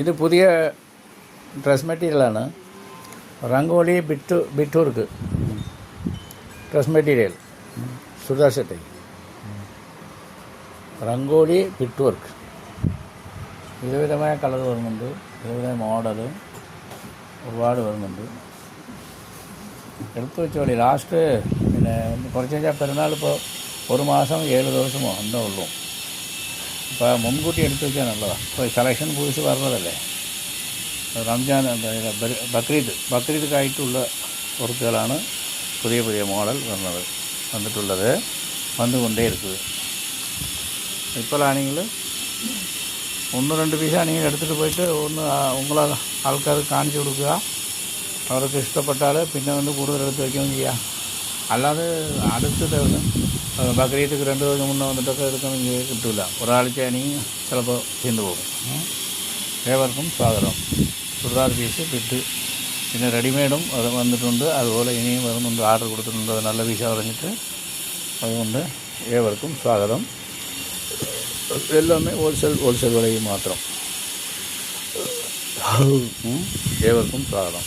ഇത് പുതിയ ഡ്രസ് മെറ്റീരിയലാണ്. Rangoli bit work dress material, churidar set. Rangoli bit work വിധവിധമായ കളർ വരുന്നുണ്ട്, വിധവിധമായ മോഡൽ ഒരുപാട് വരുന്നുണ്ട്. എടുത്തു വെച്ചോളി. ലാസ്റ്റ് പിന്നെ കുറച്ച് കഴിഞ്ഞാൽ പെരുന്നാളിപ്പോൾ 1 മാസം 7 ദിവസമോ എന്തോ ഉള്ളൂ. അപ്പോൾ മുൻകൂട്ടി എടുത്തു വെച്ചാൽ നല്ലതാണ്. ഇപ്പോൾ സെലക്ഷൻ പുതുച്ച് പറഞ്ഞതല്ലേ, റംജാൻ ബക്രീദ് വർക്കുകളാണ് പുതിയ പുതിയ മോഡൽ വന്നിട്ടുള്ളത്, വന്നുകൊണ്ടേ ഇരിക്കുക. ഇപ്പോഴാണെങ്കിൽ 1-2 പീസാണെങ്കിൽ എടുത്തിട്ട് പോയിട്ട് ഉങ്ങളെ ആൾക്കാർക്ക് കാണിച്ചു കൊടുക്കുക. അവർക്ക് ഇഷ്ടപ്പെട്ടാൽ പിന്നെ കൂടുതൽ എടുത്ത് വയ്ക്കുകയും ചെയ്യുക. അല്ലാതെ അടുത്ത് ബക്രീദ് 2 ദിവസം മുന്നേ വന്നിട്ടൊക്കെ എടുക്കണമെങ്കിൽ കിട്ടില്ല. ഒരാഴ്ചയാണെങ്കിൽ ചിലപ്പോൾ തീർന്നു പോകും. ഏവർക്കും സ്വാഗതം. ചുരിദാർ പീസ് ബിറ്റ്, പിന്നെ റെഡിമെയ്ഡും അത് വന്നിട്ടുണ്ട്. അതുപോലെ ഇനിയും വരുന്നുണ്ട്, ഓർഡർ കൊടുത്തിട്ടുണ്ട്. അത് നല്ല പീസ പറഞ്ഞിട്ട്. അതുകൊണ്ട് ഏവർക്കും സ്വാഗതം. എല്ലാമേ ഹോൾസെയിൽ വിലയിൽ മാത്രം. ഏവർക്കും സ്വാഗതം.